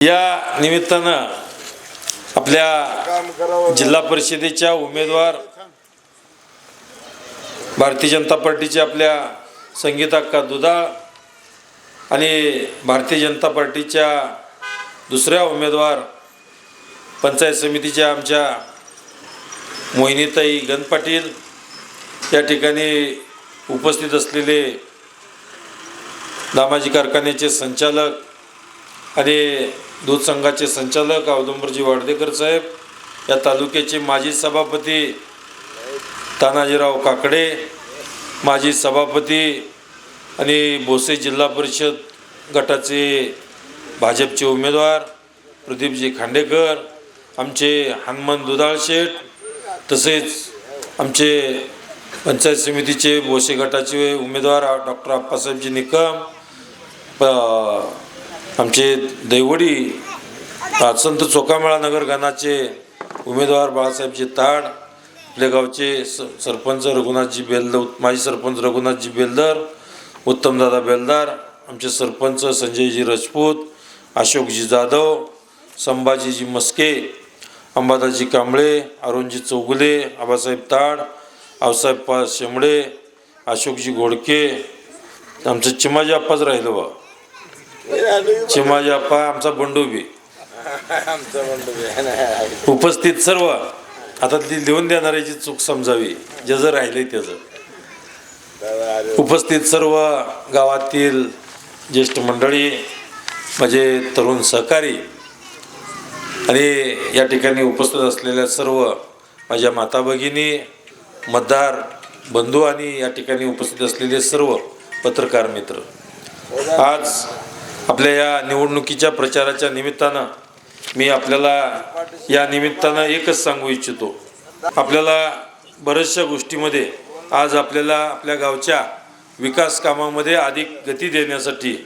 या निमित्तानं आपल्या जिल्हा परिषदेच्या उमेदवार भारतीय जनता पार्टीच्या आपल्या संगीता अक्का दुधाळ आणि भारतीय जनता पार्टीच्या दुसऱ्या उमेदवार पंचायत समितीच्या आमच्या मोहिनीताई गण पाटील या ठिकाणी उपस्थित असलेले दामाजी कारखान्याचे संचालक आणि दूध संघाचे संचालक औदुंबरजी वाडदेकर साहेब, या तालुक्याचे माजी सभापती तानाजीराव काकडे, माजी सभापती आणि बोसे जिल्हा परिषद गटाचे भाजपचे उमेदवार प्रदीपजी खांडेकर, आमचे हनुमान दुधाळ शेठ, तसेच आमचे पंचायत समितीचे बोसे गटाचे उमेदवार डॉक्टर आप्पासाहेबजी निकम, आमचे दैवडी संत चोकामेळा नगर गणाचे उमेदवार बाळासाहेबजी ताड, आपल्या गावचे सरपंच रघुनाथजी बेलदर, माजी सरपंच रघुनाथजी बेलदर, उत्तमदादा बेलदार, आमचे सरपंच संजयजी राजपूत, अशोकजी जाधव, संभाजीजी मस्के, अंबादाजी कांबळे, अरुणजी चौगुले, आबासाहेब ताड, आऊसाहेब शेंबडे, अशोकजी घोडके, आमचं चिमाजी आप्पाच राहिलं बा, चिमाजी आप्पा, आमचा बंडूबी, उपस्थित सर्व. आता ती लिहून देणाऱ्याची चूक समजावी, ज्याचं राहिलंय त्याचं. उपस्थित सर्व गावातील ज्येष्ठ मंडळी, माझे तरुण सहकारी आणि या ठिकाणी उपस्थित असलेल्या सर्व माझ्या माता भगिनी, मतदार बंधू आणि या ठिकाणी उपस्थित असलेले सर्व पत्रकार मित्र, आज आपल्या या निवडणुकीच्या प्रचाराच्या निमित्तानं मी आपल्याला या निमित्तानं एकच सांगू इच्छितो. आपल्याला बऱ्याचशा गोष्टीमध्ये आज आपल्याला आपल्या गावच्या विकास कामामध्ये अधिक गती देण्यासाठी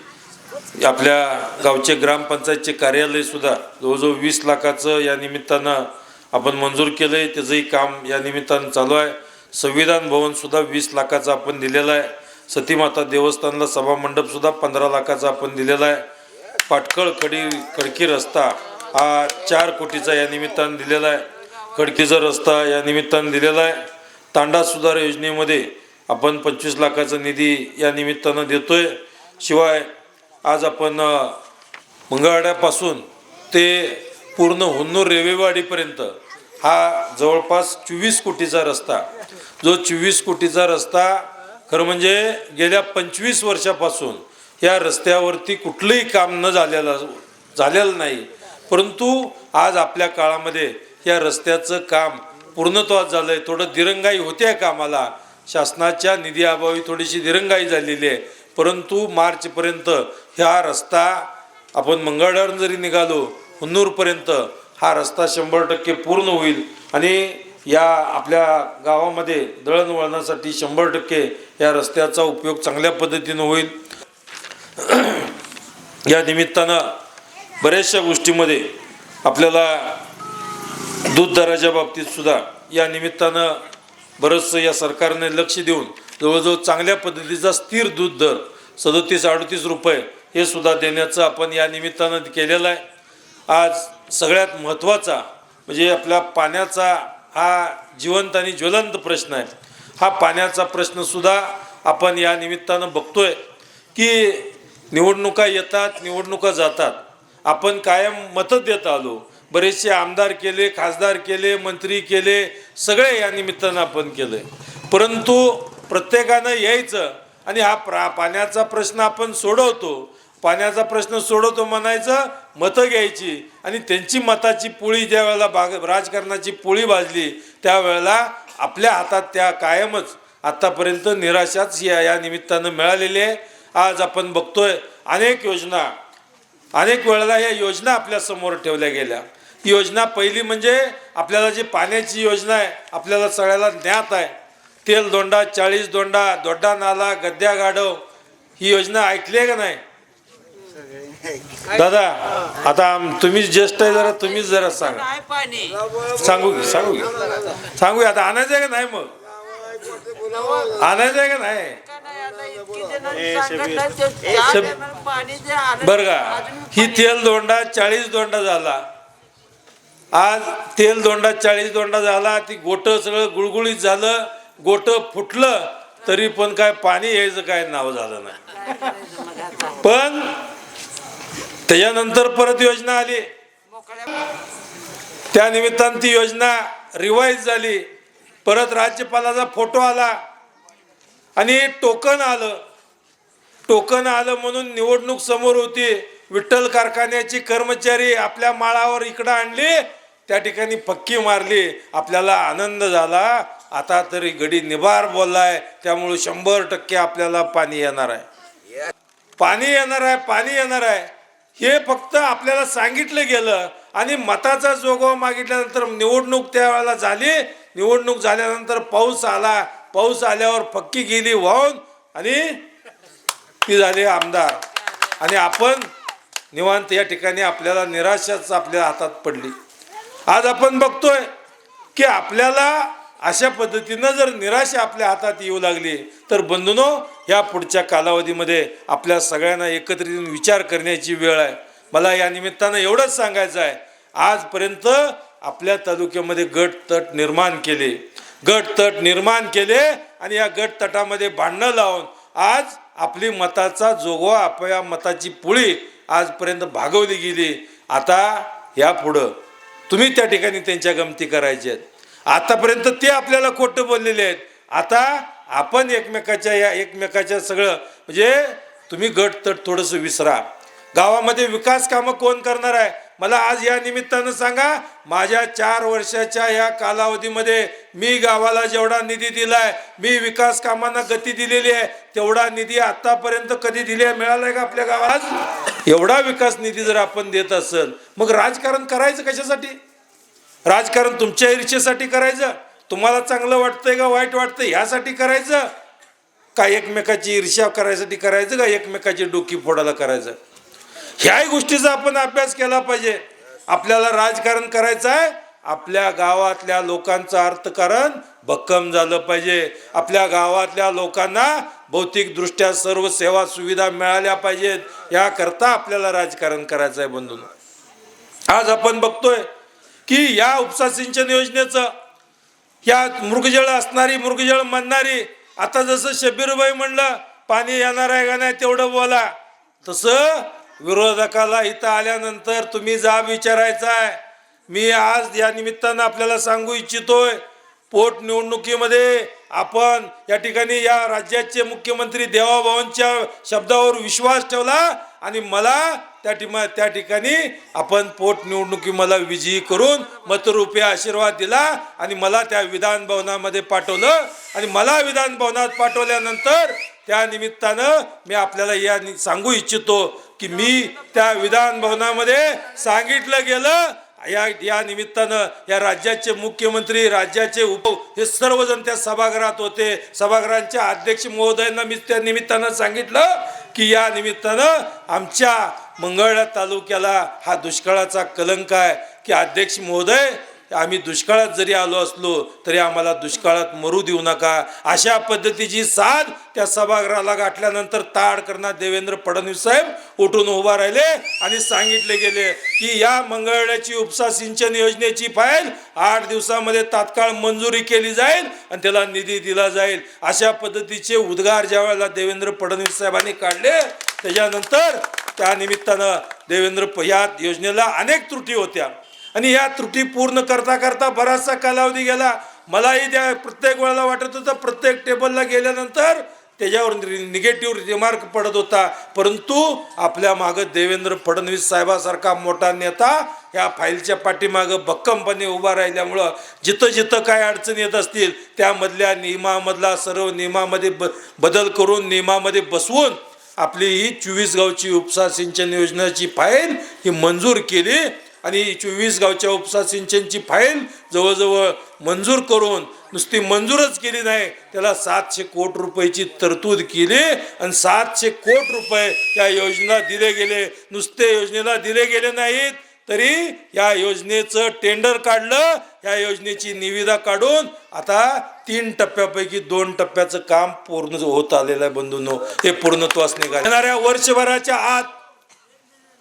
आपल्या गावचे ग्रामपंचायतचे कार्यालयसुद्धा जवळजवळ 20 लाखाचं या निमित्तानं आपण मंजूर केलं आहे. त्याचंही काम या निमित्तानं चालू आहे. संविधान भवनसुद्धा 20 लाखाचं आपण दिलेलं आहे. सतीमाता देवस्थानला सभामंडपसुद्धा 15 लाखाचा आपण दिलेला आहे. पाटकळ खडकी रस्ता हा 4 कोटीचा या निमित्तानं दिलेला आहे. खडकीचा रस्ता या निमित्तानं दिलेला आहे. तांडा सुधार योजनेमध्ये आपण 25 लाखाचा निधी या निमित्तानं देतोय. शिवाय आज आपण मंगळवाड्यापासून ते पूर्ण हुन्नूर रेवेवाडीपर्यंत हा जवळपास 24 कोटीचा रस्ता, जो 24 कोटीचा रस्ता खरं म्हणजे गेल्या 25 वर्षापासून या रस्त्यावरती कुठलंही काम न झालेलं नाही, परंतु आज आपल्या काळामध्ये या रस्त्याचं काम पूर्णत्वास झालं आहे. थोडं दिरंगाई होते आहे कामाला, शासनाच्या निधी अभावी थोडीशी दिरंगाई झालेली आहे, परंतु मार्चपर्यंत हा रस्ता आपण मंगळवारून जरी निघालो हुन्नूरपर्यंत हा रस्ता 100% पूर्ण होईल आणि या आपल्या गावामध्ये दळणवळणासाठी 100% या रस्त्याचा उपयोग चांगल्या पद्धतीनं होईल. या निमित्तानं बऱ्याचशा गोष्टीमध्ये आपल्याला दूध दराच्या बाबतीत सुद्धा या निमित्तानं बरंचसं या सरकारने लक्ष देऊन जवळजवळ चांगल्या पद्धतीचा स्थिर दूध दर 37-38 रुपये हे सुद्धा देण्याचं आपण या निमित्तानं केलेलं आहे. आज सगळ्यात महत्त्वाचा म्हणजे आपल्या पाण्याचा हा जिवंत आणि ज्वलंत प्रश्न आहे. हा पाण्याचा प्रश्नसुद्धा आपण या निमित्तानं बघतोय की निवडणुका येतात, निवडणुका जातात, आपण कायम मतं देत आलो. बरेचसे आमदार केले, खासदार केले, मंत्री केले, सगळे या निमित्तानं आपण केलं आहे. परंतु प्रत्येकानं यायचं आणि हा पाण्याचा प्रश्न आपण सोडवतो, पाण्याचा प्रश्न सोडवतो म्हणायचं, मतं घ्यायची आणि त्यांची मताची पोळी ज्या वेळेला राजकारणाची पोळी भाजली त्यावेळेला आपल्या हातात त्या कायमच आत्तापर्यंत निराशाच या निमित्तानं मिळालेली आहे. आज आपण बघतोय अनेक योजना, अनेक वेळेला या योजना आपल्या समोर ठेवल्या गेल्या. योजना पहिली म्हणजे आपल्याला जी पाण्याची योजना आहे आपल्याला सगळ्याला ज्ञात आहे. तेल दोंडा, 40 दोंडा, दोड्डा नाला, गद्द्या गाढव, ही योजना ऐकली आहे का नाही दादा? आता तुम्हीच ज्येष्ठ आहे, जरा तुम्हीच जरा सांगा. सांगू आता आणायचं आहे का नाही? मग आणायचं आहे का नाही? बरं का, ही तेल दोंडा 40 दोंडा झाला. आज तेल दोंडा 40 दोंडा झाला. ती गोट सगळं गुळगुळीत झालं, गोट फुटलं, तरी पण काय पाणी यायचं काय नाव झालं नाही. पण त्याच्यानंतर परत योजना आली, त्या निमित्तानं ती योजना रिवाईज झाली. परत राज्यपालाचा फोटो आला आणि टोकन आलं. टोकन आलं म्हणून निवडणूक समोर होती. विठ्ठल कारखान्याची कर्मचारी आपल्या माळावर इकडं आणली, त्या ठिकाणी पक्की मारली. आपल्याला आनंद झाला, आता तरी गडी निबार बोललाय, त्यामुळे 100% आपल्याला पाणी येणार आहे, पाणी येणार आहे, पाणी येणार आहे. हे फक्त आपल्याला सांगितलं गेलं आणि मताचा जोगवा मागितल्यानंतर निवडणूक त्यावेळेला झाली. निवडणूक झाल्यानंतर पाऊस आला, पाऊस आल्यावर पक्की गेली वाहून आणि ती झाली आमदार. आणि आपण निवांत या ठिकाणी आपल्याला निराशाच आपल्या हातात पडली. आज आपण बघतोय की आपल्याला अशा पद्धतीनं जर निराशा आपल्या हातात येऊ लागली तर बंधूंनो, या पुढच्या कालावधीमध्ये आपल्या सगळ्यांना एकत्रित विचार करण्याची वेळ आहे. मला या निमित्तानं एवढंच सांगायचं आहे, आजपर्यंत आपल्या तालुक्यामध्ये गट तट निर्माण केले, गट तट निर्माण केले आणि या गट तटामध्ये भांडणं लावून आज आपली मताचा जोगवा, आपल्या मताची पुळी आजपर्यंत भागवली गेली. आता यापुढं तुम्ही त्या ठिकाणी त्यांच्या गमती करायच्या आहेत. आतापर्यंत ते आपल्याला खोटं बोललेले आहेत. आता आपण एकमेकाच्या सगळं म्हणजे तुम्ही गट तट थोडंसं विसरा. गावामध्ये विकास कामं कोण करणार आहे मला आज या निमित्तानं सांगा. माझ्या 4 वर्षाच्या या कालावधीमध्ये मी गावाला जेवढा निधी दिलाय, मी विकास कामांना गती दिलेली आहे, तेवढा निधी आतापर्यंत कधी मिळालाय का आपल्या गावात? एवढा विकास निधी जर आपण देत असेल, मग राजकारण करायचं कशासाठी? राजकारण तुमच्या ईर्षेसाठी करायचं? तुम्हाला चांगलं वाटतंय का वाईट वाटतंय ह्यासाठी करायचं का? एकमेकाची ईर्ष्या करायसाठी करायचं का एकमेकाची डोकी फोडायला करायचं? ह्याही गोष्टीचा आपण अभ्यास केला पाहिजे. आपल्याला राजकारण करायचं आहे, आपल्या गावातल्या लोकांचं अर्थकारण भक्कम झालं पाहिजे. आपल्या गावातल्या लोकांना भौतिकदृष्ट्या सर्व सेवा सुविधा मिळाल्या पाहिजेत. याकरता आपल्याला राजकारण करायचं आहे बंधूंनो. आज आपण बघतोय की या उपसा सिंचन योजनेचं, या मृगजळ असणारी, मृगजळ म्हणणारी, आता जसं शब्बीरभाई म्हणलं पाणी येणार आहे का नाही तेवढं बोला, तसं विरोधकाला इथं आल्यानंतर तुम्ही जाब विचारायचा आहे. मी आज या निमित्तानं आपल्याला सांगू इच्छितोय, पोटनिवडणुकीमध्ये आपण या ठिकाणी या राज्याचे मुख्यमंत्री देवाभाऊंच्या शब्दावर विश्वास ठेवला आणि मला त्या ठिकाणी आपण पोटनिवडणुकी मला विजयी करून मतरूपी आशीर्वाद दिला आणि मला त्या विधान भवनामध्ये पाठवलं. आणि मला विधान भवनात पाठवल्यानंतर त्या निमित्तानं मी आपल्याला या सांगू इच्छितो की मी त्या विधान भवनामध्ये सांगितलं गेलं, या निमित्तानं या राज्याचे मुख्यमंत्री, राज्याचे हे सर्वजण त्या सभागृहात होते. सभागृहांच्या अध्यक्ष महोदयांना मी त्या निमित्तानं सांगितलं की या निमित्तानं आमच्या मंगळवेढा तालुक्याला हा दुष्काळाचा कलंक आहे की अध्यक्ष महोदय, आम्ही दुष्काळात जरी आलो असलो तरी आम्हाला दुष्काळात मरू देऊ नका. अशा पद्धतीची साथ त्या सभागृहाला गाठल्यानंतर ताडकर्णा देवेंद्र फडणवीस साहेब उठून उभा राहिले आणि सांगितले गेले की या मंगळवेढ्याची उपसा सिंचन योजनेची फाईल 8 दिवसामध्ये तात्काळ मंजुरी केली जाईल आणि त्याला निधी दिला जाईल. अशा पद्धतीचे उद्गार ज्या वेळेला देवेंद्र फडणवीस साहेबांनी काढले, त्याच्यानंतर त्या निमित्तानं या योजनेला अनेक त्रुटी होत्या आणि या त्रुटी पूर्ण करता करता बराचसा कालावधी गेला. मलाही त्या प्रत्येक वेळेला वाटत होतं, प्रत्येक टेबलला गेल्यानंतर त्याच्यावर निगेटिव्ह रिमार्क पडत होता. परंतु आपल्या मागं देवेंद्र फडणवीस साहेबासारखा मोठा नेता या फाईलच्या पाठीमागं भक्कमपणे उभा राहिल्यामुळं जिथं जिथं काय अडचणी येत असतील त्यामधल्या नियमामधला सर्व नियमामध्ये बदल करून नियमामध्ये बसवून आपली ही 24 गावची उपसा सिंचन योजनेची फाईल ही मंजूर केली आणि 24 गावच्या उपसा सिंचनची फाईल जवळजवळ मंजूर करून नुसती मंजूरच केली नाही, त्याला 700 कोटी रुपयाची तरतूद केली आणि 700 कोटी रुपये त्या योजना दिले गेले. नुसते योजनेला दिले गेले नाहीत, तरी या योजनेचं टेंडर काढलं, या योजनेची निविदा काढून आता 3 टप्प्यापैकी 2 टप्प्याचं काम पूर्ण होत आलेलं आहे बंधूंनो. हे पूर्णत्वास निघाले. येणाऱ्या वर्षभराच्या आत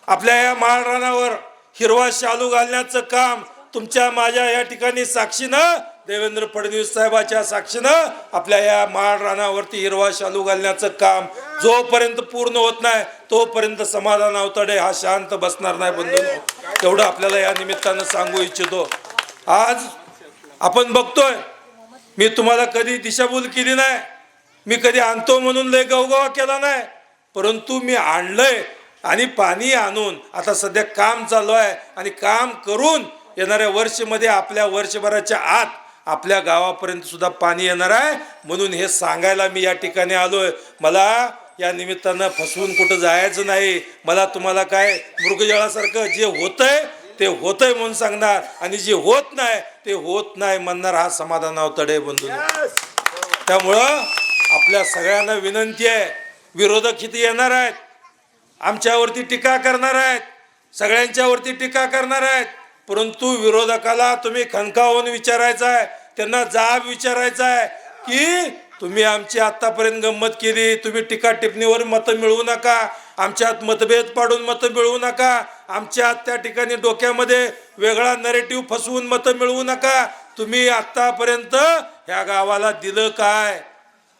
आपल्या या माळरानावर हिरवा शालू घालण्याचं काम तुमच्या माझ्या या ठिकाणी साक्षीनं, देवेंद्र फडणवीस साहेबाच्या साक्षीनं आपल्या या माळरानावरती हिरवा शालू घालण्याचं काम जोपर्यंत पूर्ण होत नाही तोपर्यंत समाधान अवताडे हा शांत बसणार नाही बंधूंनो. तेवढं आपल्याला या निमित्तानं सांगू इच्छितो. आज आपण बघतोय, मी तुम्हाला कधी दिशाभूल केली नाही, मी कधी आणतो म्हणून लय गवगवा केला नाही, परंतु मी आणलंय आणि पाणी आणून आता सध्या काम चालू आहे आणि काम करून येणाऱ्या वर्षमध्ये आपल्या वर्षभराच्या आत आपल्या गावापर्यंत सुद्धा पाणी येणार आहे. म्हणून हे सांगायला मी या ठिकाणी आलोय. मला या निमित्तानं फसवून कुठं जायचं नाही. मला तुम्हाला काय मृगजळासारखं जे होतंय ते होतंय म्हणून सांगणार आणि जे होत नाही ते होत नाही म्हणणार हा समाधान अवतडे बंधू. त्यामुळं आपल्या सगळ्यांना विनंती आहे, विरोधक किती येणार आहेत, आमच्यावरती टीका करणार आहेत, सगळ्यांच्यावरती टीका करणार आहेत, परंतु विरोधकाला तुम्ही खणकावून विचारायचं आहे, त्यांना जाब विचारायचा आहे की तुम्ही आमची आतापर्यंत गंमत केली, तुम्ही टीका टिप्पणीवर मतं मिळवू नका, आमच्यात मतभेद पाडून मतं मिळवू नका, आमच्यात त्या ठिकाणी डोक्यामध्ये वेगळा नरेटिव्ह फसवून मतं मिळवू नका. तुम्ही आतापर्यंत ह्या गावाला दिलं काय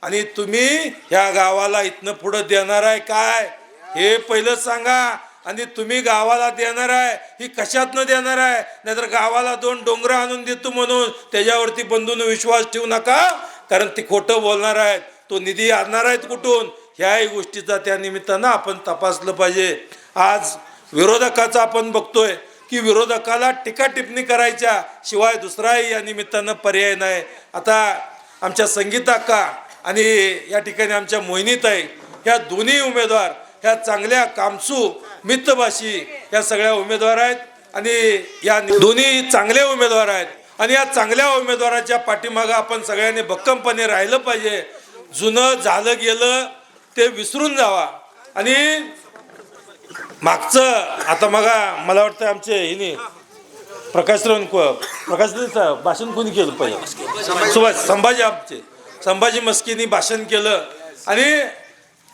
आणि तुम्ही ह्या गावाला इथनं पुढं देणार आहे काय हे पहिलं सांगा. आणि तुम्ही गावाला देणार आहे ही कशातनं देणार आहे, नाहीतर गावाला 2 डोंगरं आणून देतो म्हणून त्याच्यावरती बंधूंनो विश्वास ठेवू नका, कारण ते खोटं बोलणार आहेत. तो निधी आणणार आहेत कुठून, ह्याही गोष्टीचा त्या निमित्तानं आपण तपासलं पाहिजे. आज विरोधकाचा आपण बघतोय की विरोधकाला टीका टिप्पणी करायच्या शिवाय दुसराही या निमित्तानं पर्याय नाही. आता आमच्या संगीता अक्का आणि या ठिकाणी आमच्या मोहिनीताई ह्या दोन्ही उमेदवार ह्या चांगल्या कामसू मितभाषी या सगळ्या उमेदवार आहेत आणि या दोन्ही चांगले उमेदवार आहेत आणि या चांगल्या उमेदवाराच्या पाठीमागं आपण सगळ्यांनी भक्कमपणे राहिलं पाहिजे. जुनं झालं गेलं ते विसरून जावा आणि मागचं आता मला वाटतं आमचे हिने प्रकाशराव भाषण कोणी केलं पाहिजे, संभाजी मस्कीनी भाषण केलं आणि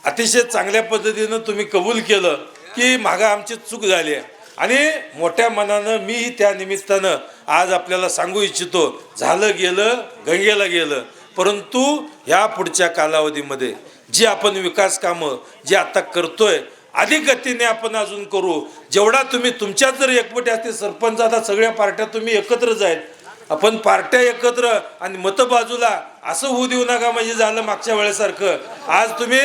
अतिशय चांगल्या पद्धतीनं तुम्ही कबूल केलं की मागं आमची चूक झाली आहे आणि मोठ्या मनानं मी त्या निमित्तानं आज आपल्याला सांगू इच्छितो, झालं गेलं गंगेला गेलं, परंतु ह्या पुढच्या कालावधीमध्ये जी आपण विकास कामं जे आता करतोय अधिक गतीने आपण अजून करू. जेवढा तुम्ही तुमच्यात जर एकवटी असते, सरपंच आता सगळ्या पार्ट्या तुम्ही एकत्रच आहेत, आपण पार्ट्या एकत्र आणि मतं बाजूला असं होऊ देऊ नका म्हणजे झालं मागच्या वेळेसारखं. आज तुम्ही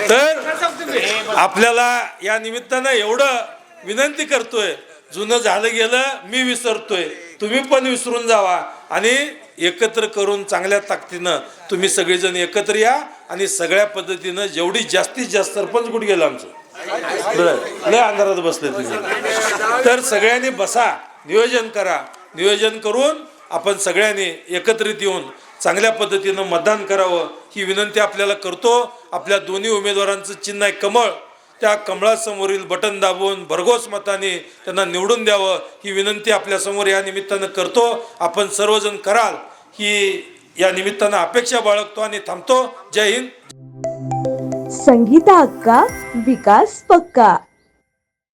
तर आपल्याला या निमित्तानं एवढं विनंती करतोय, जुनं झालं गेलं मी विसरतोय, तुम्ही पण विसरून जावा आणि एकत्र करून चांगल्या ताकदीनं तुम्ही सगळेजण एकत्र या आणि सगळ्या पद्धतीनं जेवढी जास्तीत जास्त सरपंच कुठे गेलं आमचं लय अंधारात बसले तुम्ही, तर सगळ्यांनी बसा, नियोजन करा, नियोजन करून आपण सगळ्यांनी एकत्रित येऊन चांगल्या पद्धतीनं मतदान करावं ही विनंती आपल्याला करतो. आपल्या दोन्ही उमेदवारांचं चिन्ह आहे कमळ, त्या कमळासमोरील बटन दाबून भरघोस मताने त्यांना निवडून द्यावं ही विनंती आपल्यासमोर या निमित्तानं करतो. आपण सर्वजण कराल ही या निमित्तानं अपेक्षा बाळगतो आणि थांबतो. जय हिंद. संगीता अक्का, विकास पक्का.